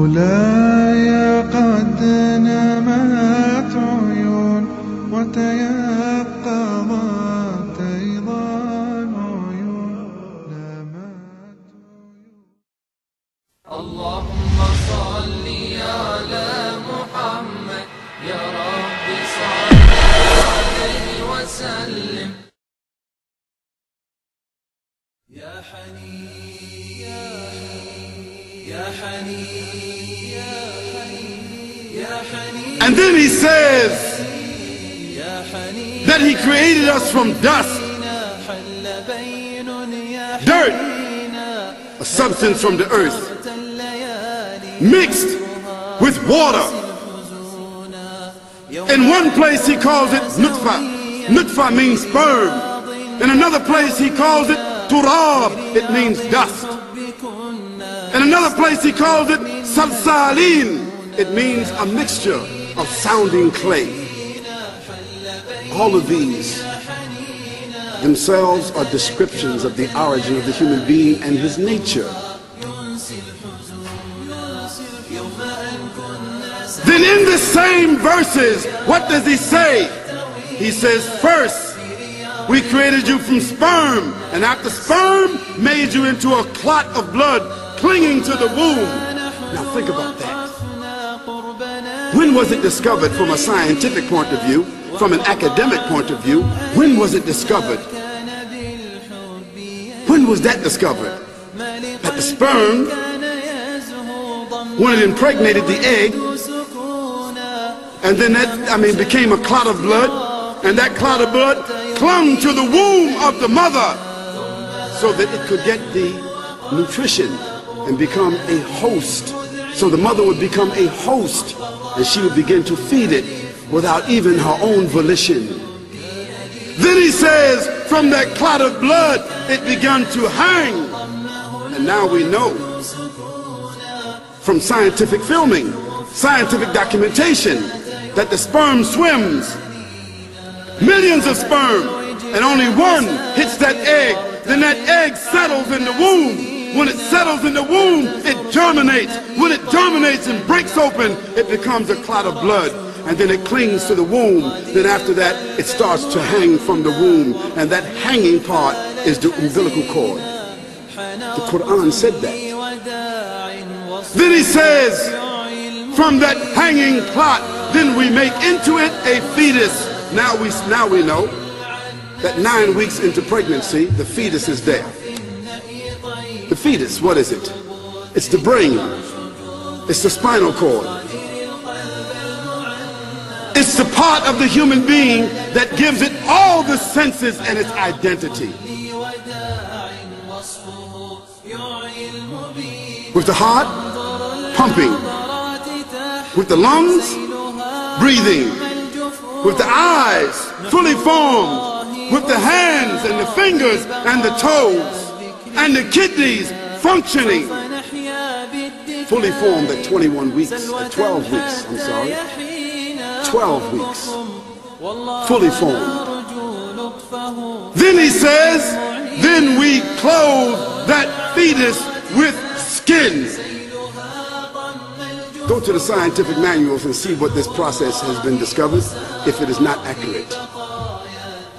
مولاي قد نمت عيون وتيقظت أيضا عيون نمت عيون. اللهم صل على محمد يا رب صل عليه وسلم. يا حنين يا حنين يا حنين. And then he says that he created us from dust, dirt, a substance from the earth, mixed with water. In one place he calls it nutfa. Nutfa means sperm. In another place he calls it turab. It means dust. In another place he calls it salsalin. It means a mixture of sounding clay. All of these themselves are descriptions of the origin of the human being and his nature. Then in the same verses, what does he say? He says, first, we created you from sperm, and after sperm, made you into a clot of blood clinging to the womb. Now think about that. When was it discovered from a scientific point of view, from an academic point of view? When was it discovered? When was that discovered? That the sperm, when it impregnated the egg, and then that, became a clot of blood, and that clot of blood clung to the womb of the mother so that it could get the nutrition and become a host. So the mother would become a host, and she would begin to feed it without even her own volition. Then he says, from that clot of blood, it began to hang. And now we know from scientific filming, scientific documentation, that the sperm swims. Millions of sperm, and only one hits that egg. Then that egg settles in the womb. When it settles in the womb, it germinates. When it germinates and breaks open, it becomes a clot of blood. And then it clings to the womb. Then after that, it starts to hang from the womb. And that hanging part is the umbilical cord. The Quran said that. Then he says, from that hanging clot, then we make into it a fetus. Now we know that 9 weeks into pregnancy, the fetus is there. The fetus, what is it? It's the brain. It's the spinal cord. It's the part of the human being that gives it all the senses and its identity. With the heart pumping, with the lungs breathing, with the eyes fully formed, with the hands and the fingers and the toes, and the kidneys functioning, fully formed at 21 weeks, at 12 weeks, I'm sorry, 12 weeks, fully formed. Then he says, then we clothe that fetus with skin. Go to the scientific manuals and see what this process has been discovered, if it is not accurate.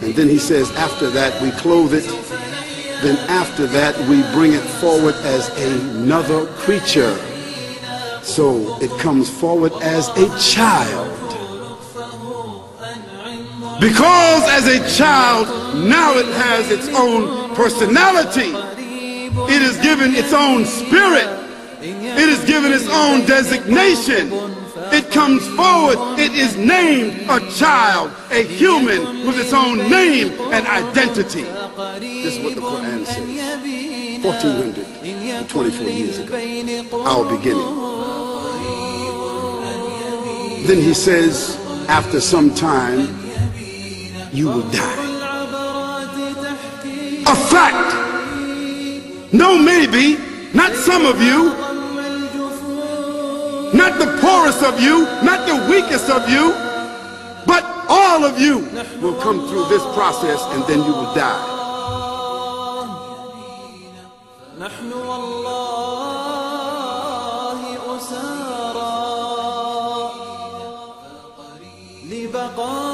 And then he says, after that we clothe it. Then after that we bring it forward as another creature. So it comes forward as a child. Because as a child, now it has its own personality. It is given its own spirit. It is given its own designation. It comes forward. It is named a child, a human with its own name and identity. This is what the Quran says. 1424 years ago, our beginning. Then he says, after some time, you will die. A fact. No, maybe, not some of you, not the poorest of you, not the weakest of you, but all of you will come through this process and then you will die. نحن والله أسامة بقاء